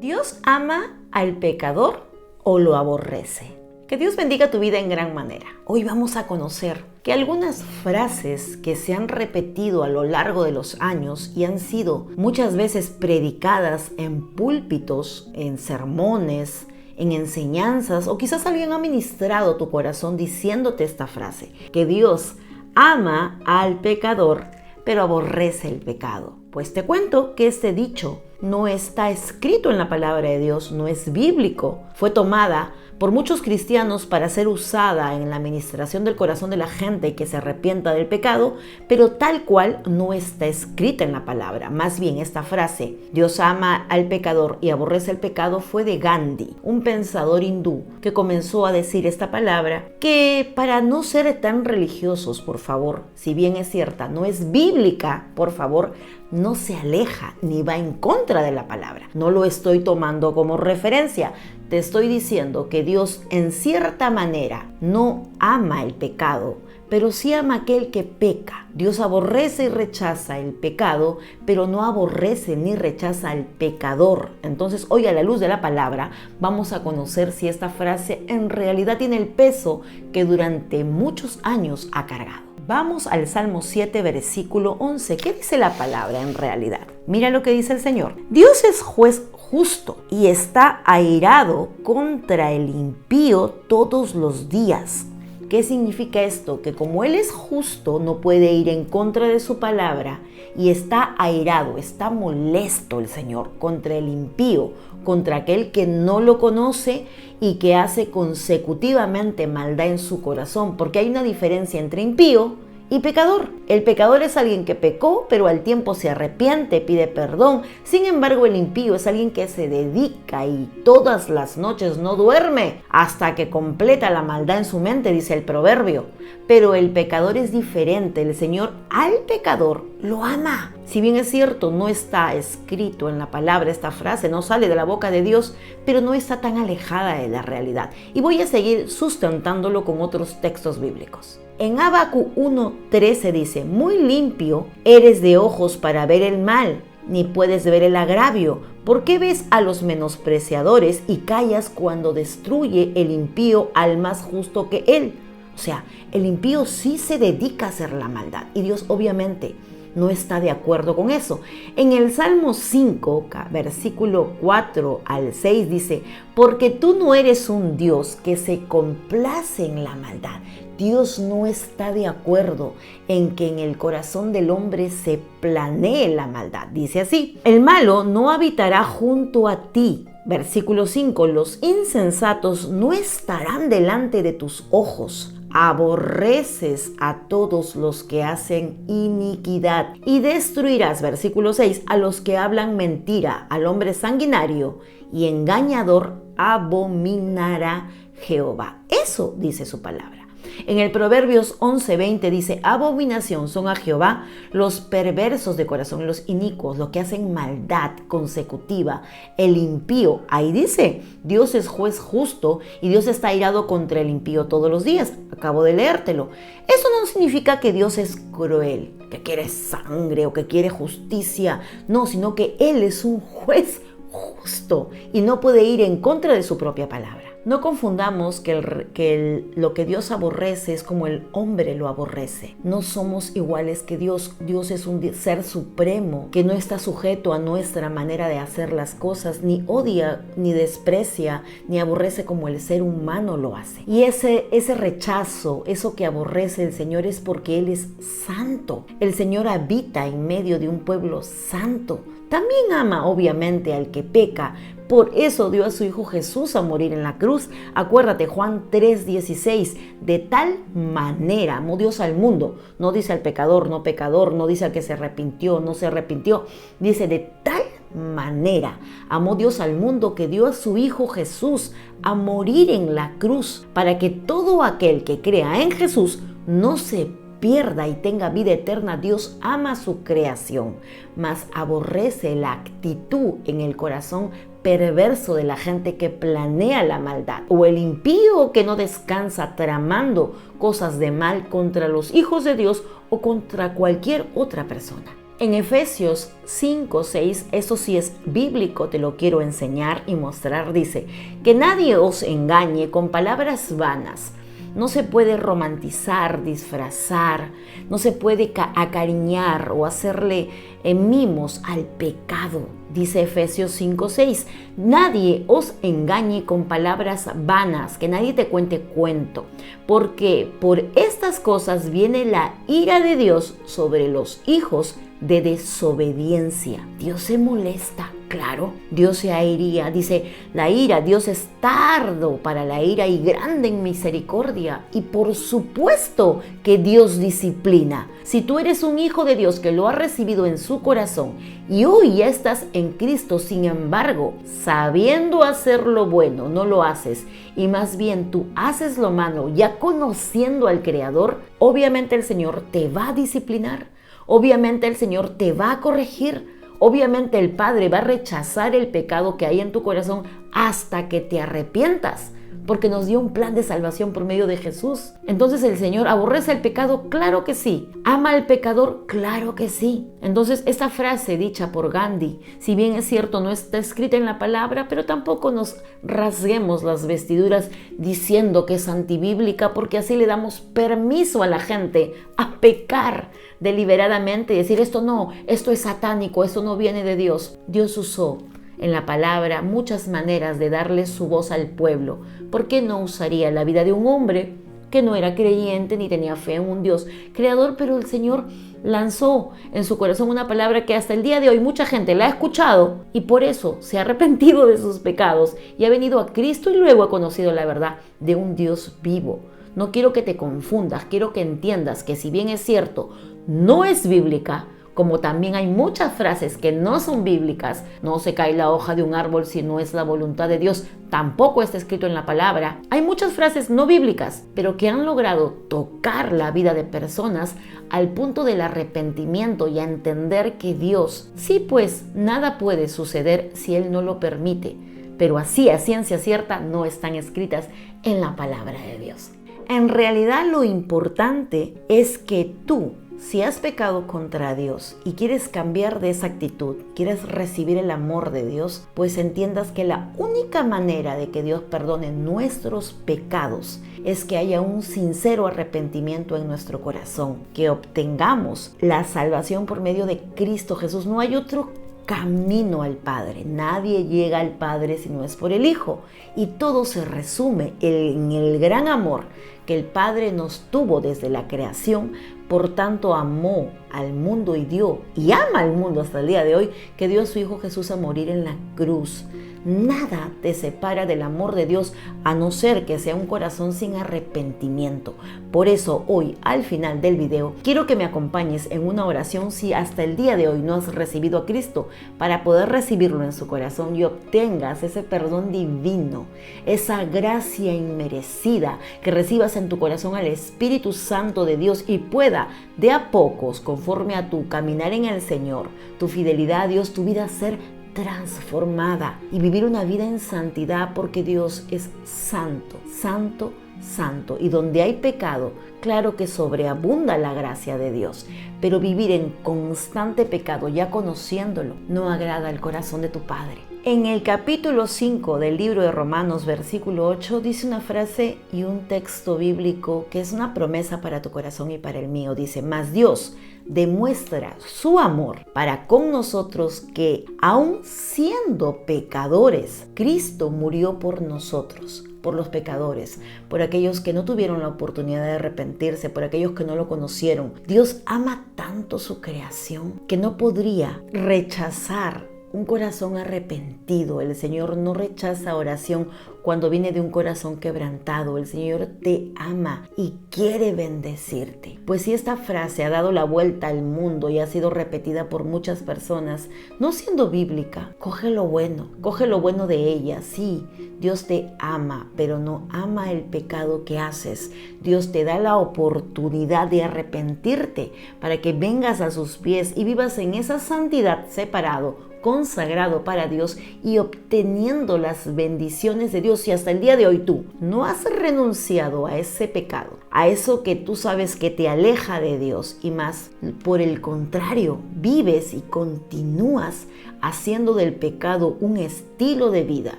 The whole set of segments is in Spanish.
¿Dios ama al pecador o lo aborrece? Que Dios bendiga tu vida en gran manera. Hoy vamos a conocer que algunas frases que se han repetido a lo largo de los años y han sido muchas veces predicadas en púlpitos, en sermones, en enseñanzas, o quizás alguien ha ministrado tu corazón diciéndote esta frase, que Dios ama al pecador, pero aborrece el pecado. Pues te cuento que este dicho no está escrito en la palabra de Dios, no es bíblico. Fue tomada por muchos cristianos para ser usada en la administración del corazón de la gente que se arrepienta del pecado, pero tal cual no está escrita en la palabra. Más bien, esta frase, Dios ama al pecador y aborrece el pecado, fue de Gandhi, un pensador hindú que comenzó a decir esta palabra, que para no ser tan religiosos, por favor, si bien es cierta, no es bíblica, por favor, no se aleja ni va en contra de la palabra. No lo estoy tomando como referencia. Te estoy diciendo que Dios en cierta manera no ama el pecado, pero sí ama aquel que peca. Dios aborrece y rechaza el pecado, pero no aborrece ni rechaza al pecador. Entonces, hoy a la luz de la palabra, vamos a conocer si esta frase en realidad tiene el peso que durante muchos años ha cargado. Vamos al Salmo 7, versículo 11. ¿Qué dice la palabra en realidad? Mira lo que dice el Señor. Dios es juez justo y está airado contra el impío todos los días. ¿Qué significa esto? Que como Él es justo, no puede ir en contra de su palabra y está airado, está molesto el Señor contra el impío, contra aquel que no lo conoce y que hace consecutivamente maldad en su corazón, porque hay una diferencia entre impío y pecador. El pecador es alguien que pecó, pero al tiempo se arrepiente, pide perdón. Sin embargo, el impío es alguien que se dedica y todas las noches no duerme hasta que completa la maldad en su mente, dice el proverbio. Pero el pecador es diferente. El Señor al pecador lo ama. Si bien es cierto, no está escrito en la palabra esta frase, no sale de la boca de Dios, pero no está tan alejada de la realidad. Y voy a seguir sustentándolo con otros textos bíblicos. En Habacuc 1:13 dice, muy limpio eres de ojos para ver el mal, ni puedes ver el agravio. ¿Por qué ves a los menospreciadores y callas cuando destruye el impío al más justo que él? O sea, el impío sí se dedica a hacer la maldad y Dios obviamente no está de acuerdo con eso. En el Salmo 5, versículo 4 al 6 dice, porque tú no eres un Dios que se complace en la maldad. Dios no está de acuerdo en que en el corazón del hombre se planee la maldad. Dice así, el malo no habitará junto a ti. Versículo 5, los insensatos no estarán delante de tus ojos. Aborreces a todos los que hacen iniquidad y destruirás, versículo 6, a los que hablan mentira, al hombre sanguinario y engañador abominará Jehová. Eso dice su palabra. En el Proverbios 11:20 dice, abominación son a Jehová los perversos de corazón, los inicuos, los que hacen maldad consecutiva, el impío. Ahí dice, Dios es juez justo y Dios está airado contra el impío todos los días. Acabo de leértelo. Eso no significa que Dios es cruel, que quiere sangre o que quiere justicia. No, sino que Él es un juez justo y no puede ir en contra de su propia palabra. No confundamos que lo que Dios aborrece es como el hombre lo aborrece. No somos iguales que Dios. Dios es un ser supremo que no está sujeto a nuestra manera de hacer las cosas, ni odia, ni desprecia, ni aborrece como el ser humano lo hace. Y ese rechazo, eso que aborrece el Señor es porque Él es santo. El Señor habita en medio de un pueblo santo. También ama obviamente al que peca. Por eso dio a su Hijo Jesús a morir en la cruz. Acuérdate, Juan 3:16, de tal manera amó Dios al mundo. No dice al pecador, no dice al que se arrepintió, no se arrepintió. Dice de tal manera amó Dios al mundo que dio a su Hijo Jesús a morir en la cruz para que todo aquel que crea en Jesús no se pierda y tenga vida eterna. Dios ama su creación, mas aborrece la actitud en el corazón perverso de la gente que planea la maldad, o el impío que no descansa tramando cosas de mal contra los hijos de Dios o contra cualquier otra persona. En Efesios 5:6, eso sí es bíblico, te lo quiero enseñar y mostrar, dice, que nadie os engañe con palabras vanas. No se puede romantizar, disfrazar, no se puede acariñar o hacerle mimos al pecado. Dice Efesios 5:6, nadie os engañe con palabras vanas, que nadie te cuente cuento, porque por estas cosas viene la ira de Dios sobre los hijos de desobediencia. Dios se molesta, claro, Dios se airía. Dice, la ira, Dios es tardo para la ira y grande en misericordia. Y por supuesto que Dios disciplina. Si tú eres un hijo de Dios que lo ha recibido en su corazón y hoy ya estás en Cristo, sin embargo, sabiendo hacer lo bueno, no lo haces y más bien tú haces lo malo, ya conociendo al Creador, obviamente el Señor te va a disciplinar. Obviamente el Señor te va a corregir. Obviamente el Padre va a rechazar el pecado que hay en tu corazón hasta que te arrepientas, porque nos dio un plan de salvación por medio de Jesús. Entonces el Señor aborrece el pecado, claro que sí. ¿Ama al pecador? Claro que sí. Entonces esta frase dicha por Gandhi, si bien es cierto no está escrita en la palabra, pero tampoco nos rasguemos las vestiduras diciendo que es antibíblica, porque así le damos permiso a la gente a pecar deliberadamente y decir esto no, esto es satánico, esto no viene de Dios. Dios usó en la palabra muchas maneras de darle su voz al pueblo. ¿Por qué no usaría la vida de un hombre que no era creyente ni tenía fe en un Dios creador? Pero el Señor lanzó en su corazón una palabra que hasta el día de hoy mucha gente la ha escuchado y por eso se ha arrepentido de sus pecados y ha venido a Cristo y luego ha conocido la verdad de un Dios vivo. No quiero que te confundas, quiero que entiendas que si bien es cierto, no es bíblica, como también hay muchas frases que no son bíblicas, no se cae la hoja de un árbol si no es la voluntad de Dios, tampoco está escrito en la palabra. Hay muchas frases no bíblicas, pero que han logrado tocar la vida de personas al punto del arrepentimiento y a entender que Dios, sí pues, nada puede suceder si Él no lo permite, pero así a ciencia cierta no están escritas en la palabra de Dios. En realidad lo importante es que tú, si has pecado contra Dios y quieres cambiar de esa actitud, quieres recibir el amor de Dios, pues entiendas que la única manera de que Dios perdone nuestros pecados es que haya un sincero arrepentimiento en nuestro corazón, que obtengamos la salvación por medio de Cristo Jesús. No hay otro camino al Padre. Nadie llega al Padre si no es por el Hijo. Y todo se resume en el gran amor que el Padre nos tuvo desde la creación. Por tanto, amó al mundo y dio, y ama al mundo hasta el día de hoy, que dio a su Hijo Jesús a morir en la cruz. Nada te separa del amor de Dios, a no ser que sea un corazón sin arrepentimiento. Por eso hoy, al final del video, quiero que me acompañes en una oración si hasta el día de hoy no has recibido a Cristo, para poder recibirlo en su corazón y obtengas ese perdón divino, esa gracia inmerecida, que recibas en tu corazón al Espíritu Santo de Dios y pueda de a pocos, conforme a tu caminar en el Señor, tu fidelidad a Dios, tu vida ser transformada y vivir una vida en santidad, porque Dios es santo, santo, santo. Y donde hay pecado, claro que sobreabunda la gracia de Dios, pero vivir en constante pecado, ya conociéndolo, no agrada al corazón de tu Padre. En el capítulo 5 del libro de Romanos, versículo 8, dice una frase y un texto bíblico que es una promesa para tu corazón y para el mío. Dice, mas Dios demuestra su amor para con nosotros, que aun siendo pecadores, Cristo murió por nosotros, por los pecadores, por aquellos que no tuvieron la oportunidad de arrepentirse, por aquellos que no lo conocieron. Dios ama tanto su creación que no podría rechazar un corazón arrepentido. El Señor no rechaza oración cuando viene de un corazón quebrantado. El Señor te ama y quiere bendecirte. Pues si esta frase ha dado la vuelta al mundo y ha sido repetida por muchas personas, no siendo bíblica, coge lo bueno de ella. Sí, Dios te ama, pero no ama el pecado que haces. Dios te da la oportunidad de arrepentirte para que vengas a sus pies y vivas en esa santidad separado, consagrado para Dios y obteniendo las bendiciones de Dios. Y hasta el día de hoy tú no has renunciado a ese pecado, a eso que tú sabes que te aleja de Dios, y más por el contrario, vives y continúas haciendo del pecado un estilo de vida,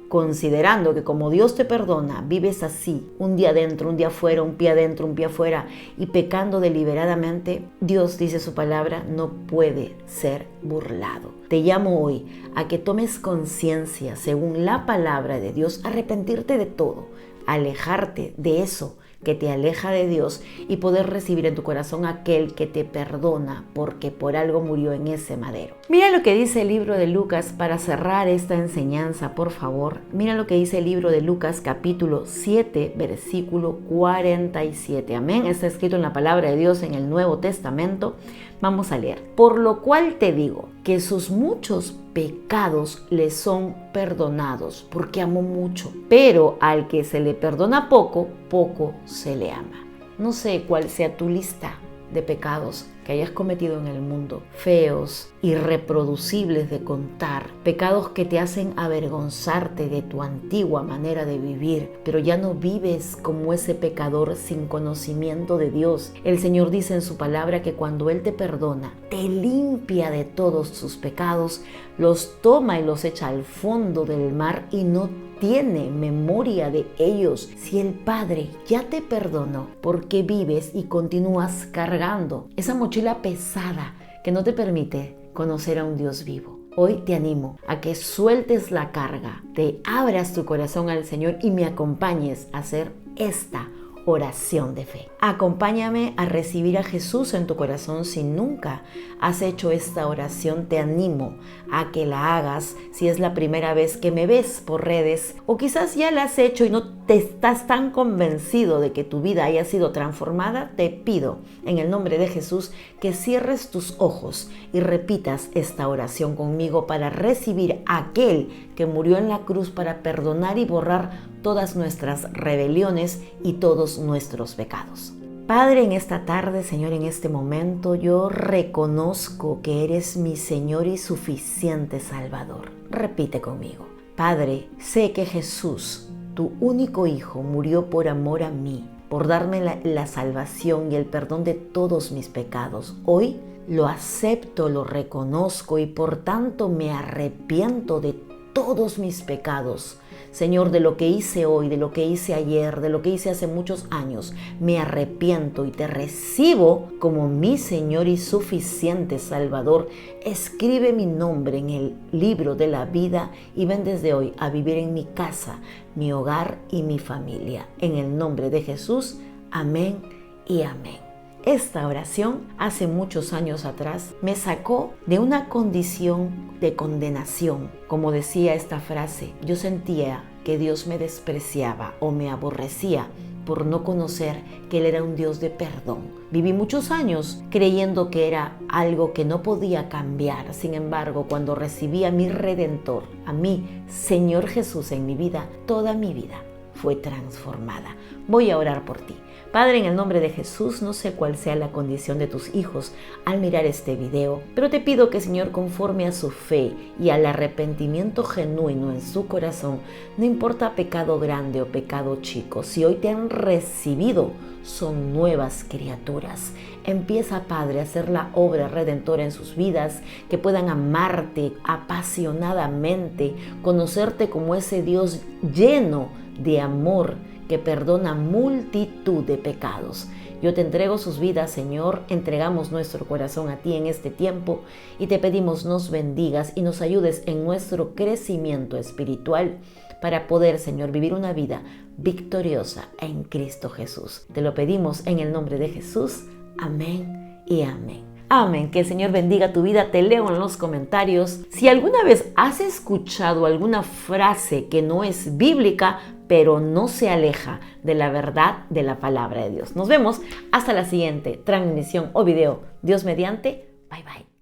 considerando que como Dios te perdona, vives así, un día adentro, un día afuera, un pie adentro, un pie afuera, y pecando deliberadamente, Dios, dice su palabra, no puede ser burlado. Te llamo hoy a que tomes conciencia, según la palabra de Dios, arrepentirte de todo, alejarte de eso que te aleja de Dios y poder recibir en tu corazón aquel que te perdona porque por algo murió en ese madero. Mira lo que dice el libro de Lucas para cerrar esta enseñanza, por favor. Mira lo que dice el libro de Lucas capítulo 7, versículo 47. Amén. Está escrito en la palabra de Dios en el Nuevo Testamento. Vamos a leer. Por lo cual te digo que sus muchos pecados le son perdonados, porque amó mucho. Pero al que se le perdona poco, poco se le ama. No sé cuál sea tu lista de pecados que hayas cometido en el mundo, feos, irreproducibles de contar, pecados que te hacen avergonzarte de tu antigua manera de vivir, pero ya no vives como ese pecador sin conocimiento de Dios. El Señor dice en su palabra que cuando Él te perdona, te limpia de todos tus pecados, los toma y los echa al fondo del mar y no tiene memoria de ellos. Si el Padre ya te perdonó, ¿por qué vives y continúas cargando esa mochila pesada que no te permite conocer a un Dios vivo? Hoy te animo a que sueltes la carga, te abras tu corazón al Señor y me acompañes a hacer esta oración de fe. Acompáñame a recibir a Jesús en tu corazón. Si nunca has hecho esta oración, te animo a que la hagas. Si es la primera vez que me ves por redes, o quizás ya la has hecho y no te estás tan convencido de que tu vida haya sido transformada, te pido en el nombre de Jesús que cierres tus ojos y repitas esta oración conmigo para recibir a aquel que murió en la cruz para perdonar y borrar todas nuestras rebeliones y todos nuestros pecados. Padre, en esta tarde, Señor, en este momento, yo reconozco que eres mi Señor y suficiente Salvador. Repite conmigo. Padre, sé que Jesús, tu único Hijo, murió por amor a mí, por darme la salvación y el perdón de todos mis pecados. Hoy lo acepto, lo reconozco y por tanto me arrepiento de todos mis pecados. Señor, de lo que hice hoy, de lo que hice ayer, de lo que hice hace muchos años, me arrepiento y te recibo como mi Señor y suficiente Salvador. Escribe mi nombre en el libro de la vida y ven desde hoy a vivir en mi casa, mi hogar y mi familia. En el nombre de Jesús, amén y amén. Esta oración hace muchos años atrás me sacó de una condición de condenación. Como decía esta frase, yo sentía que Dios me despreciaba o me aborrecía por no conocer que Él era un Dios de perdón. Viví muchos años creyendo que era algo que no podía cambiar. Sin embargo, cuando recibí a mi Redentor, a mi Señor Jesús en mi vida, toda mi vida fue transformada. Voy a orar por ti. Padre, en el nombre de Jesús, no sé cuál sea la condición de tus hijos al mirar este video, pero te pido que, Señor, conforme a su fe y al arrepentimiento genuino en su corazón, no importa pecado grande o pecado chico, si hoy te han recibido, son nuevas criaturas. Empieza, Padre, a hacer la obra redentora en sus vidas, que puedan amarte apasionadamente, conocerte como ese Dios lleno de amor, que perdona multitud de pecados. Yo te entrego sus vidas, Señor, entregamos nuestro corazón a ti en este tiempo y te pedimos nos bendigas y nos ayudes en nuestro crecimiento espiritual para poder, Señor, vivir una vida victoriosa en Cristo Jesús. Te lo pedimos en el nombre de Jesús. Amén y amén. Amén. Que el Señor bendiga tu vida. Te leo en los comentarios. Si alguna vez has escuchado alguna frase que no es bíblica, pero no se aleja de la verdad de la palabra de Dios. Nos vemos hasta la siguiente transmisión o video. Dios mediante. Bye bye.